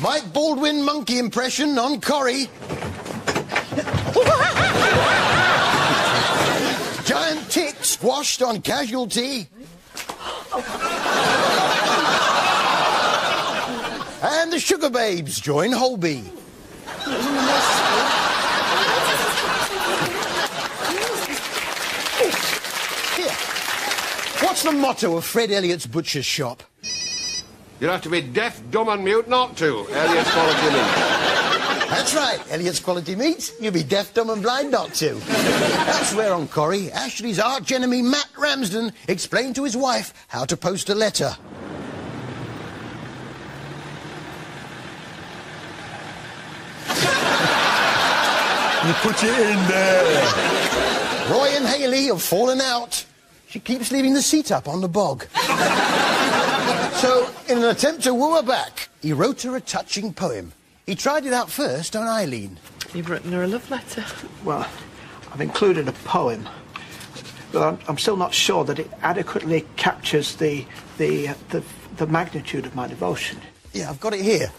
Mike Baldwin monkey impression on Corrie. Giant tick squashed on Casualty. And the Sugar Babes join Holby. Here. What's the motto of Fred Elliott's butcher's shop? You'll have to be deaf, dumb and mute not to. Elliott's Quality Meat. That's right, Elliott's Quality Meat. You'll be deaf, dumb and blind not to. Elsewhere on Corrie, Ashley's arch-enemy Matt Ramsden explained to his wife how to post a letter. You put it in there. Roy and Hayley have fallen out. She keeps leaving the seat up on the bog. So, in an attempt to woo her back, he wrote her a touching poem. He tried it out first on Eileen. You've written her a love letter. Well, I've included a poem, but I'm still not sure that it adequately captures the magnitude of my devotion. Yeah, I've got it here.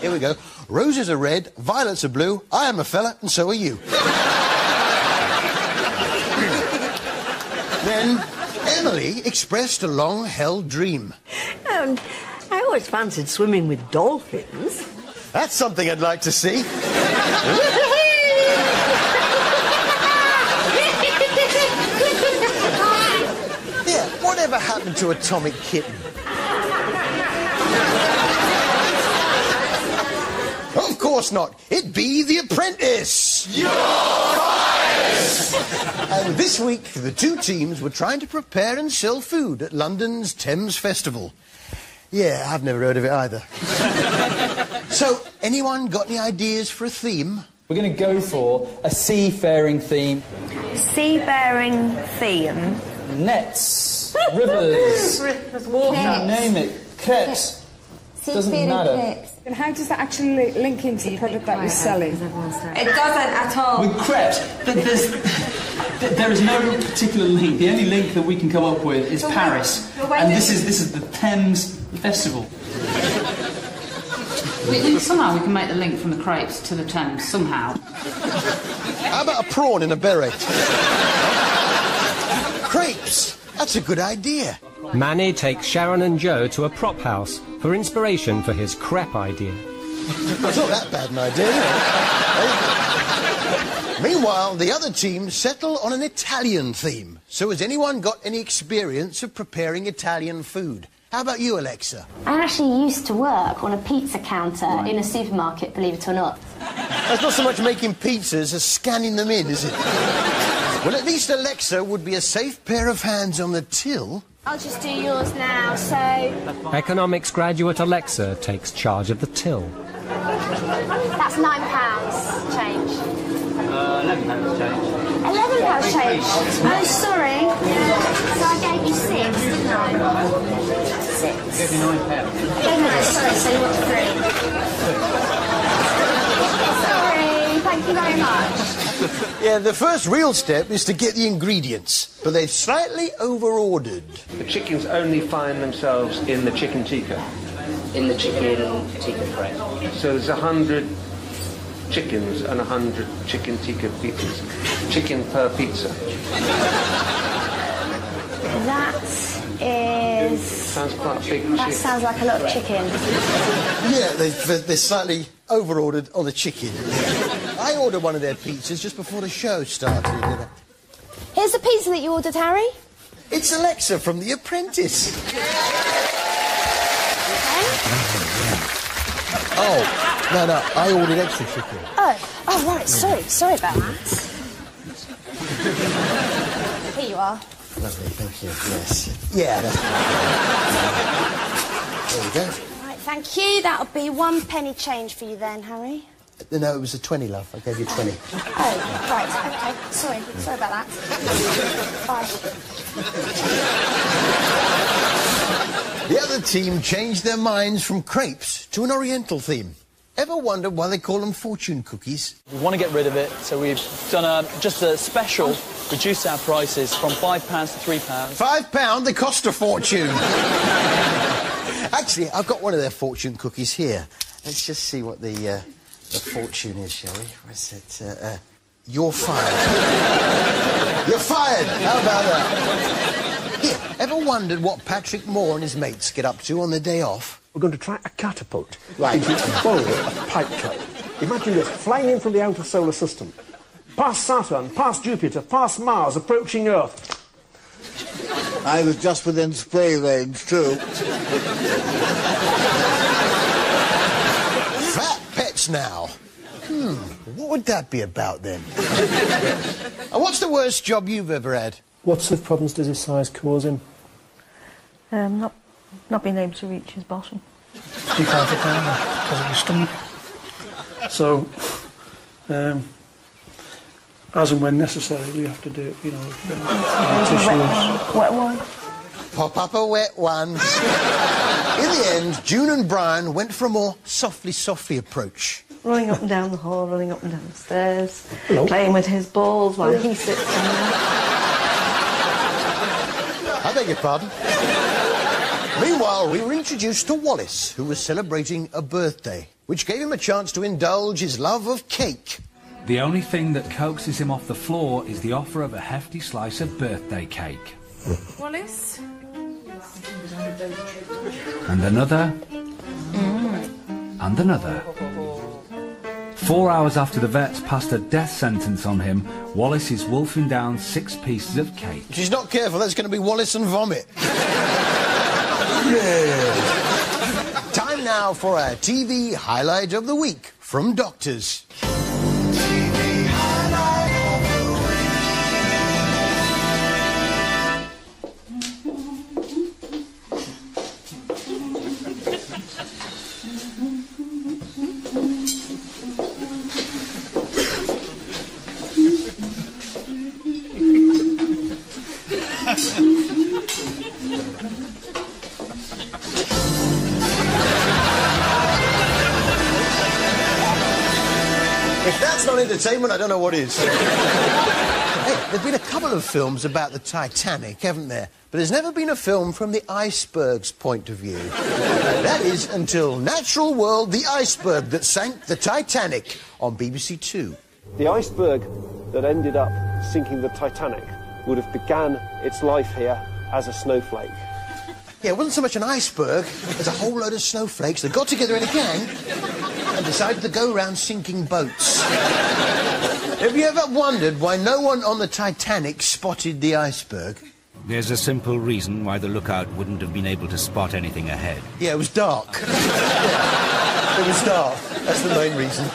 Here we go. Roses are red, violets are blue. I am a fella, and so are you. Then Emily expressed a long-held dream. I always fancied swimming with dolphins. That's something I'd like to see. Yeah, whatever happened to Atomic Kitten? Of course not. It'd be The Apprentice. You're fired! And this week, the two teams were trying to prepare and sell food at London's Thames Festival. Yeah, I've never heard of it either. So, anyone got any ideas for a theme? We're going to go for a seafaring theme. Seafaring theme? Nets, rivers, water. you name it, crepes. Doesn't matter. And how does that actually link into the product that you're selling? It doesn't at all. With crepes, there is no particular link. The only link that we can come up with is Paris, and this is the Thames Festival. Somehow we can make the link from the crepes to the Thames, somehow. How about a prawn in a beret? Crepes! That's a good idea. Manny takes Sharon and Joe to a prop house for inspiration for his crepe idea. It's not that bad an idea. Meanwhile, the other team settle on an Italian theme. So has anyone got any experience of preparing Italian food? How about you, Alexa? I actually used to work on a pizza counter in a supermarket, believe it or not. That's not so much making pizzas as scanning them in, is it? Well, at least Alexa would be a safe pair of hands on the till. I'll just do yours now, so... Economics graduate Alexa takes charge of the till. That's £9 change. £11 change. £11 change? Oh, sorry. So I gave you 6, didn't I? 6. Give me £9. Sorry, so you want 3. Sorry, thank you very much. Yeah, the first real step is to get the ingredients, but they've slightly over-ordered. The chickens only find themselves in the chicken tikka. In the chicken tikka, correct. So there's 100 chickens and 100 chicken tikka pizzas. Chicken per pizza. That is... Sounds quite a big That chicken. sounds like a lot of chicken. Yeah, they're slightly over-ordered on the chicken. I ordered one of their pizzas just before the show started. Here's the pizza that you ordered, Harry. It's Alexa from The Apprentice. Oh, no, I ordered extra chicken. Oh, right, sorry about that. Here you are. Lovely, thank you, yes. Yeah, that's... There you go. Right, thank you. That'll be 1 penny change for you then, Harry. No, it was a 20, love. I gave you 20. Oh, right, OK. Sorry about that. Bye. The other team changed their minds from crepes to an oriental theme. Ever wondered why they call them fortune cookies? We want to get rid of it, so we've done just a special, reduced our prices from £5 to £3. £5? They cost a fortune. Actually, I've got one of their fortune cookies here. Let's just see what the fortune is, shall we? What's it? You're fired. You're fired! How about that? Here, ever wondered what Patrick Moore and his mates get up to on their day off? We're going to try a catapult. Right. Into a bowl of pipe cup. Imagine this, flying in from the outer solar system. Past Saturn, past Jupiter, past Mars, approaching Earth. I was just within spray range, too. Fat pets now. What would that be about, then? And what's the worst job you've ever had? What sort of problems does his size cause him? Not being able to reach his bottom. You can't get down there because of your stomach. So, as and when necessary, we have to do it, you know, tissues. Wet one. Pop up a wet one. In the end, June and Brian went for a more softly approach. Running up and down the hall, running up and down the stairs, Hello. playing with his balls while he sits down. I beg your pardon. Meanwhile, we were introduced to Wallace, who was celebrating a birthday, which gave him a chance to indulge his love of cake. The only thing that coaxes him off the floor is the offer of a hefty slice of birthday cake. Wallace? And another. And another. 4 hours after the vets passed a death sentence on him, Wallace is wolfing down 6 pieces of cake. If she's not careful, that's going to be Wallace and vomit. Time now for our TV highlight of the week from Doctors. If that's not entertainment, I don't know what is. Hey, there've been a couple of films about the Titanic, haven't there? But there's never been a film from the iceberg's point of view. That is until Natural World, the iceberg that sank the Titanic on BBC Two. The iceberg that ended up sinking the Titanic would have began its life here as a snowflake. Yeah, it wasn't so much an iceberg as a whole load of snowflakes that got together in a gang and decided to go around sinking boats. Have you ever wondered why no one on the Titanic spotted the iceberg? There's a simple reason why the lookout wouldn't have been able to spot anything ahead. Yeah, it was dark. It was dark. That's the main reason.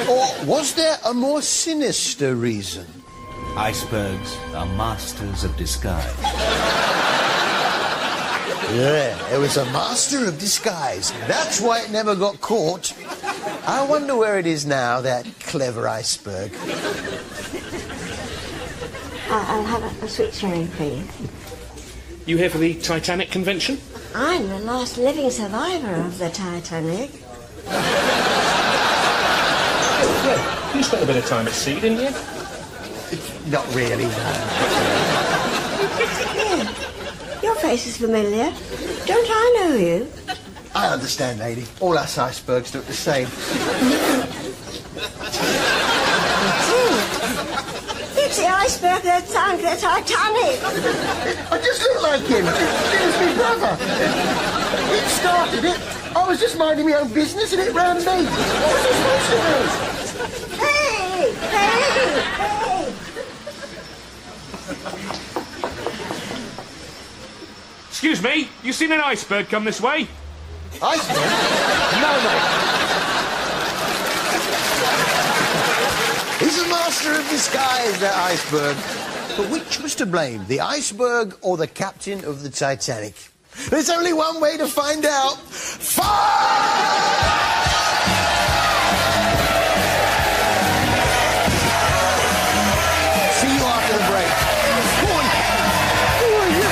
Or was there a more sinister reason? Icebergs are masters of disguise. Yeah, it was a master of disguise. That's why it never got caught. I wonder where it is now, that clever iceberg. I'll have a sweet cherry, please. You here for the Titanic convention? I'm the last living survivor of the Titanic. Yeah, you spent a bit of time at sea, didn't you? Not really, no. Yeah. Your face is familiar. Don't I know you? I understand, lady. All us icebergs look the same. It's the iceberg that sank the Titanic. I just look like him. It's my brother. He started it. I was just minding my own business and it ran me. What was I supposed to do? Hey! Hey! Hey! Excuse me, you seen an iceberg come this way? Iceberg? No, mate. He's a master of disguise, that iceberg. But which was to blame, the iceberg or the captain of the Titanic? There's only one way to find out. Fire! See you after the break. Go on. Who are you?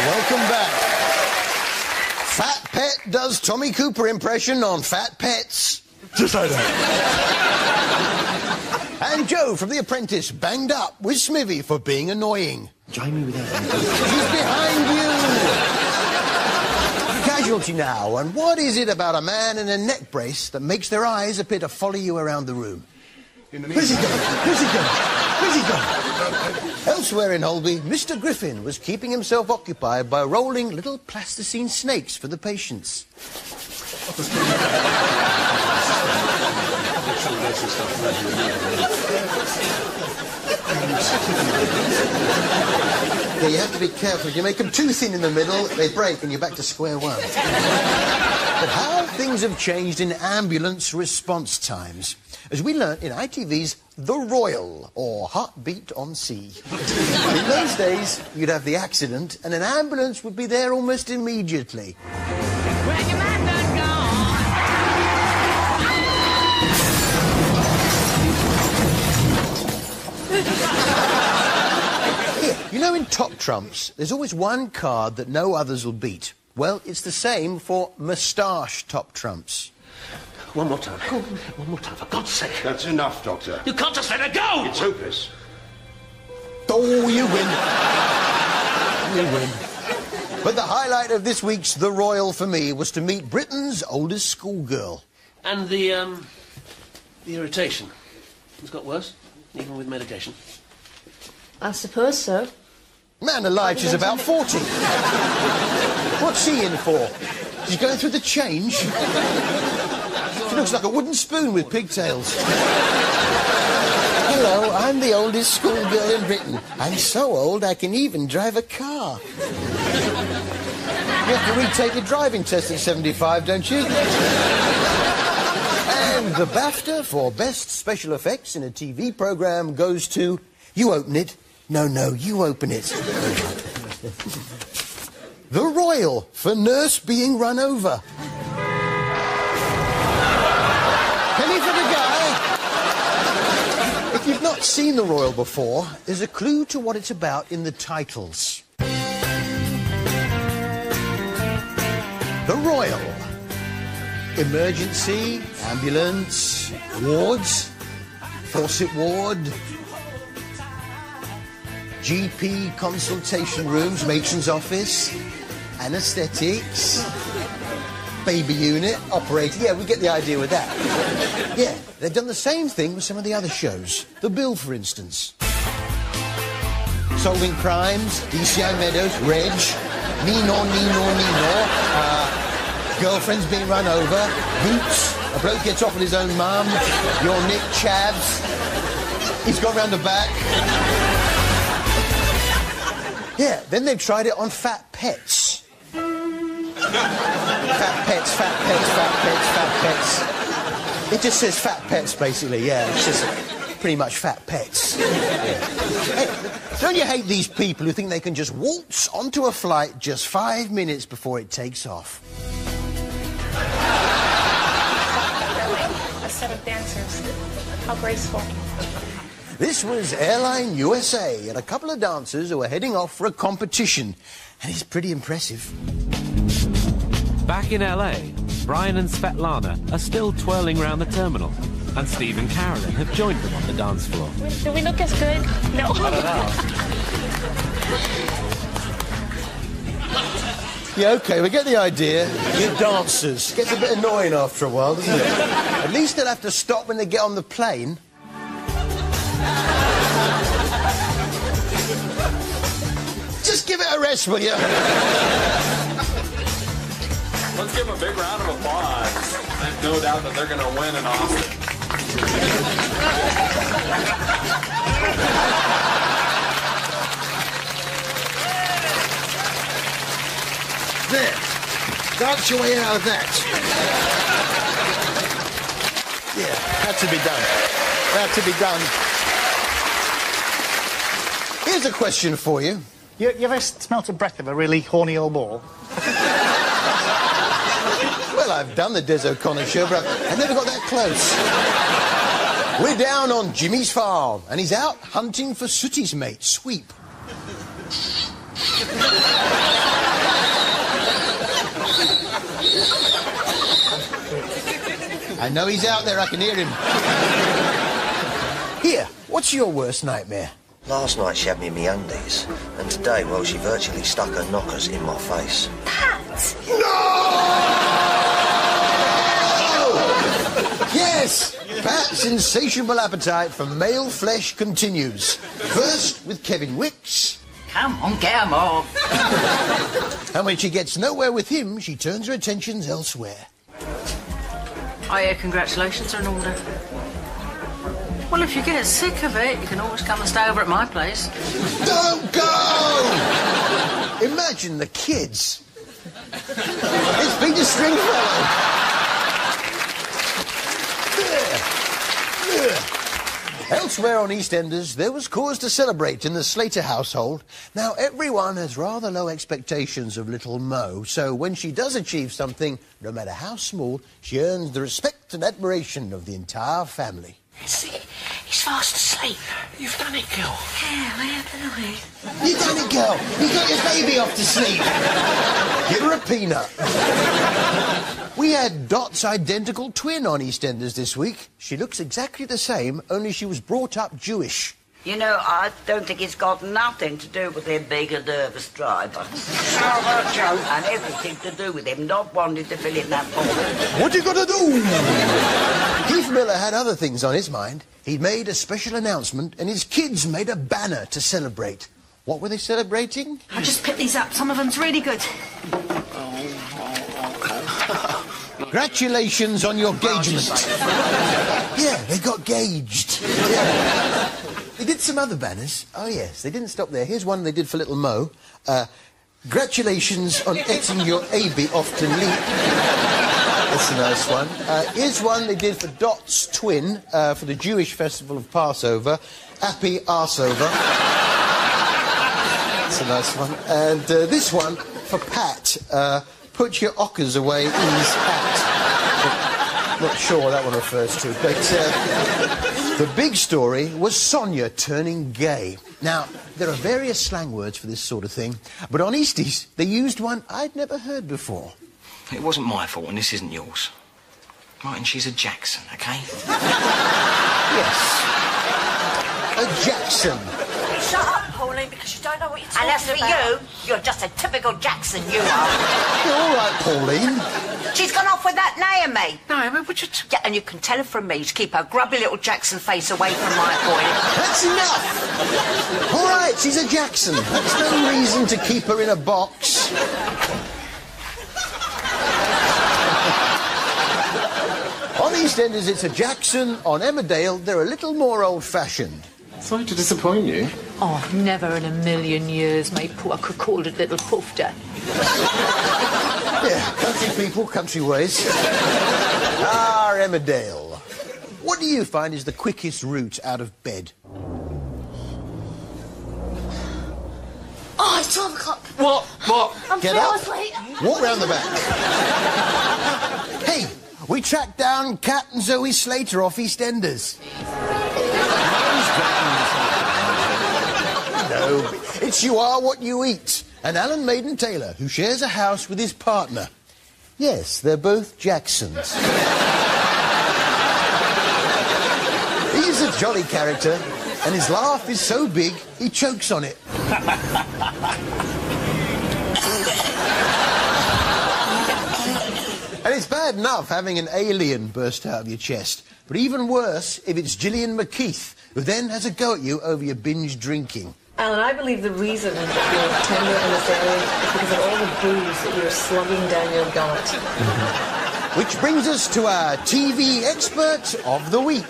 Welcome back. Fat Pet does Tommy Cooper impression on fat pets. Just like that. And Joe from The Apprentice banged up with Smithy for being annoying. Jamie without She's behind you! Casualty now, and what is it about a man in a neck brace that makes their eyes appear to follow you around the room? Where's he going? Where's he going? Where's he going? Elsewhere in Holby, Mr. Griffin was keeping himself occupied by rolling little plasticine snakes for the patients. Yeah, you have to be careful. If you make them too thin in the middle, they break and you're back to square one. But how things have changed in ambulance response times. As we learnt in ITV's The Royal, or Heartbeat on Sea. In those days, you'd have the accident and an ambulance would be there almost immediately. You know, in Top Trumps, there's always one card that no others will beat. Well, it's the same for moustache Top Trumps. One more time. One more time, for God's sake. That's enough, Doctor. You can't just let her go! It's hopeless. Oh, you win. You win. But the highlight of this week's The Royal for me was to meet Britain's oldest schoolgirl. And the irritation. It's got worse, even with medication. I suppose so. Man alive, she's about 40. What's she in for? She's going through the change. She looks like a wooden spoon with pigtails. Hello, I'm the oldest schoolgirl in Britain. I'm so old I can even drive a car. You have to retake your driving test at 75, don't you? And the BAFTA for Best Special Effects in a TV programme goes to... You open it. No, you open it. The Royal for nurse being run over. Penny for the guy. If you've not seen The Royal before, there's a clue to what it's about in the titles. The Royal. Emergency, ambulance, wards, Fawcett ward, GP consultation rooms, matron's office, anaesthetics, baby unit, operator. Yeah, we get the idea with that. Yeah, they've done the same thing with some of the other shows. The Bill, for instance. Solving Crimes, DCI Meadows, Reg, Nino, Girlfriend's being run over, Boots, a bloke gets off with his own mum, Your Nick Chavs, he's gone round the back. Yeah, then they've tried it on fat pets. Fat pets, fat pets, fat pets, fat pets. It just says fat pets, basically, yeah. It's just pretty much fat pets. Yeah. Hey, don't you hate these people who think they can just waltz onto a flight just 5 minutes before it takes off? A set of dancers. How graceful. This was Airline USA and a couple of dancers who were heading off for a competition. And it's pretty impressive. Back in LA, Brian and Svetlana are still twirling around the terminal. And Steve and Carolyn have joined them on the dance floor. Do we look as good? No. I don't know. Yeah, OK, we get the idea. You're dancers. Gets a bit annoying after a while, doesn't it? At least they'll have to stop when they get on the plane. Just give it a rest, will you? Let's give them a big round of applause. I have no doubt that they're going to win in Austin. There. Dance your way out of that. Yeah, had to be done. Had to be done. Here's a question for you. You ever smelt a breath of a really horny old ball? Well, I've done the Des O'Connor show, but I've never got that close. We're down on Jimmy's farm, and he's out hunting for Sooty's mate, Sweep. I know he's out there, I can hear him. Here, what's your worst nightmare? Last night she had me in my undies, and today, well, she virtually stuck her knockers in my face. Pat! Yes! Pat's insatiable appetite for male flesh continues. First with Kevin Wicks. Come on, get 'em off. And when she gets nowhere with him, she turns her attentions elsewhere. Oh, yeah, congratulations are in order. Well, if you get sick of it, you can always come and stay over at my place. Don't go! Imagine the kids. It's Peter Stringfellow. Elsewhere on EastEnders, there was cause to celebrate in the Slater household. Now, everyone has rather low expectations of little Mo, so when she does achieve something, no matter how small, she earns the respect and admiration of the entire family. See, he's fast asleep. You've done it, girl. Yeah, where have I? You done it, girl. You got your baby off to sleep. Give her a peanut. We had Dot's identical twin on EastEnders this week. She looks exactly the same, only she was brought up Jewish. You know, I don't think it's got nothing to do with him being a nervous driver. And everything to do with him not wanting to fill in that form. What you gonna do? Keith Miller had other things on his mind. He'd made a special announcement, and his kids made a banner to celebrate. What were they celebrating? I just picked these up. Some of them's really good. Congratulations on your engagement. Yeah, they got gauged. Yeah. They did some other banners. Oh, yes, they didn't stop there. Here's one they did for little Mo. Congratulations on getting your baby off to leap. That's a nice one. Here's one they did for Dot's twin for the Jewish festival of Passover. Happy Arseover. That's a nice one. And this one for Pat. Put your ockers away, ease hat. Not sure what that one refers to, but the big story was Sonia turning gay. Now, there are various slang words for this sort of thing, but on Easties, they used one I'd never heard before. It wasn't my fault, and this isn't yours. Martin, she's a Jackson, OK? Yes. A Jackson. Shut up, Pauline, because you don't know what you're talking And as for about. you, you're just a typical Jackson, you are. You're all right, Pauline. She's gone off with that Naomi. Naomi, would you... Yeah, and you can tell her from me to keep her grubby little Jackson face away from my boy. That's enough! All right, she's a Jackson. That's no reason to keep her in a box. On EastEnders, it's a Jackson. On Emmerdale, they're a little more old-fashioned. Sorry to disappoint you. Oh, never in a million years, my poor cuckolded little poofter. Yeah, country people, country ways. Ah, Emmerdale. What do you find is the quickest route out of bed? Oh, it's 12 o'clock. What? I'm Get 3 up. hours late. Walk round the back. Hey, we tracked down Kat and Zoe Slater off EastEnders. No, it's You Are What You Eat. And Alan Maiden Taylor, who shares a house with his partner. Yes, they're both Jacksons. He's a jolly character, and his laugh is so big, he chokes on it. And it's bad enough having an alien burst out of your chest, but even worse if it's Gillian McKeith, who then has a go at you over your binge drinking. Alan, I believe the reason that you're tender in this area is because of all the booze that you're slugging down your gullet. Which brings us to our TV expert of the week.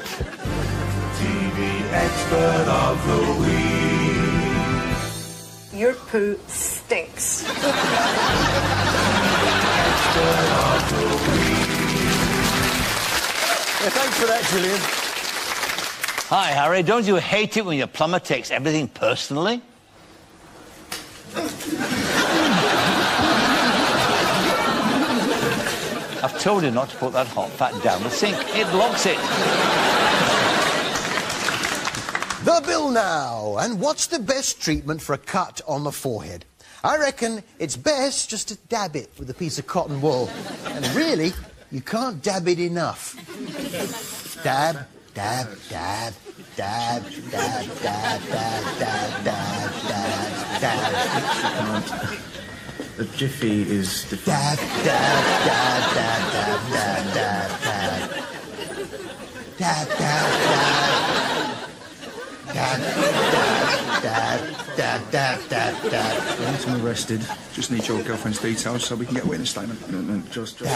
TV expert of the week. Your poo stinks. Expert of the week. Yeah, thanks for that, Gillian. Hi, Harry. Don't you hate it when your plumber takes everything personally? I've told you not to put that hot fat down the sink. It blocks it. The bill now. And what's the best treatment for a cut on the forehead? I reckon it's best just to dab it with a piece of cotton wool. And really, You can't dab it enough. Dab, dab, dab, dab, dab, dab, dab, dab, dab, dab, dab. The jiffy is dab, dab, dab, dab, dab, dab, dab, dab. Dab, dab, dab. Dab, dab, dab, dab, dab, dab. I need him arrested. Just need your girlfriend's details so we can get a witness statement. Just the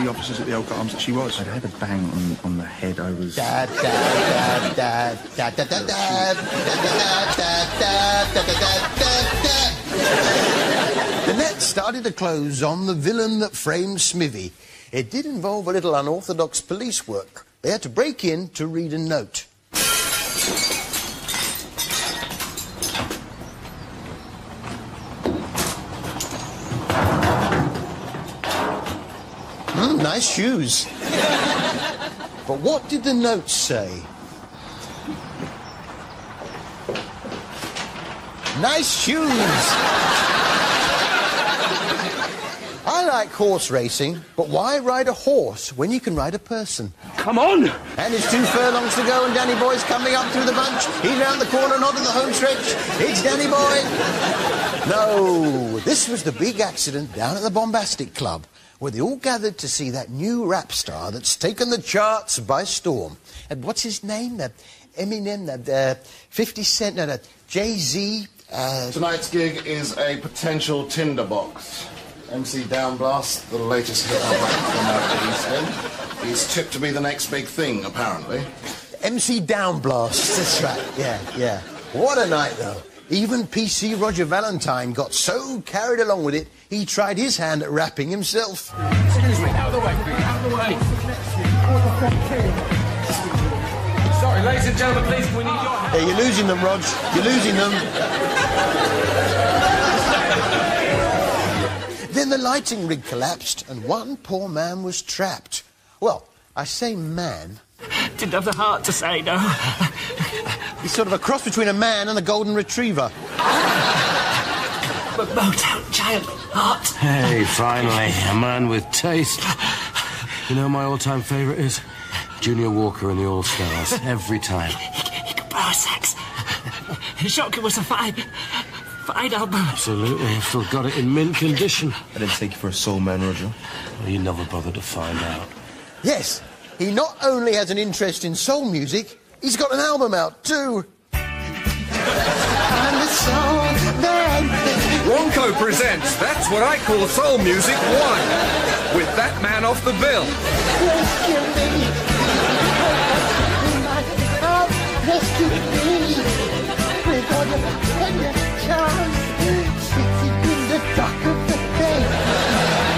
officers at the Oak Arms that she was. I'd had a bang on the head. I was. Dab, dab, dab, dab, dab, dab, dab, dab, dab, dab, dab, dab, dab. The net started to close on the villain that framed Smithy. It did involve a little unorthodox police work. They had to break in to read a note. Nice shoes. But what did the note say? Nice shoes! I like horse racing, but why ride a horse when you can ride a person? Come on! And it's 2 furlongs to go, and Danny Boy's coming up through the bunch. He's round the corner, not in the home stretch. It's Danny Boy. No, this was the big accident down at the Bombastic Club, where they all gathered to see that new rap star that's taken the charts by storm. And what's his name? Eminem, 50 Cent, Jay-Z. Tonight's gig is a potential tinderbox. MC Downblast, the latest hit album from out the East End. He's tipped to be the next big thing, apparently. MC Downblast, that's right, yeah. What a night, though. Even PC Roger Valentine got so carried along with it, he tried his hand at rapping himself. Excuse me, out of the way, out of the way. Sorry, ladies and gentlemen, please, we need your help. Hey, you're losing them, Rog. You're losing them. Then the lighting rig collapsed, and one poor man was trapped. Well, I say man. Didn't have the heart to say no. He's sort of a cross between a man and a golden retriever. But Motown giant heart. Hey, finally, a man with taste. You know my all-time favourite is? Junior Walker and the All-Stars. Every time. He could blow a sax. Shocker was a fine album. Absolutely, I've still got it in mint condition. I didn't take you for a soul man, Roger. Well, you never bothered to find out. Yes, he not only has an interest in soul music, he's got an album out, too. I'm the soul man. Ronco presents That's What I Call Soul Music 1, with that man off the bill. Rescue me. Rescue me. With all your tender charms, sitting in the dark of the day,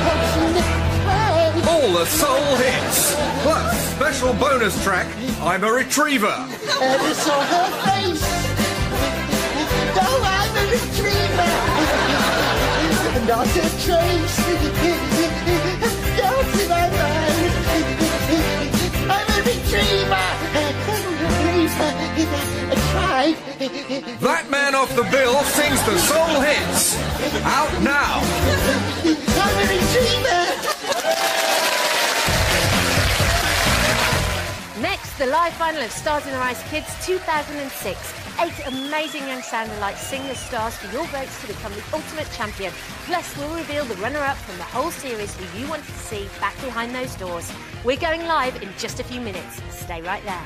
watching the play. All the soul hits, plus special bonus track, I'm a Retriever. And I saw her face. No, I'm a retriever. Not a trace. Don't in my mind. I'm a retriever. I tried. That man off the bill sings the soul hits. Out now. I'm a retriever. Next, the live final of Stars in Their Eyes Kids 2006. 8 amazing young sound-alikes sing the stars for your votes to become the ultimate champion. Plus, we'll reveal the runner-up from the whole series who you wanted to see back behind those doors. We're going live in just a few minutes. Stay right there.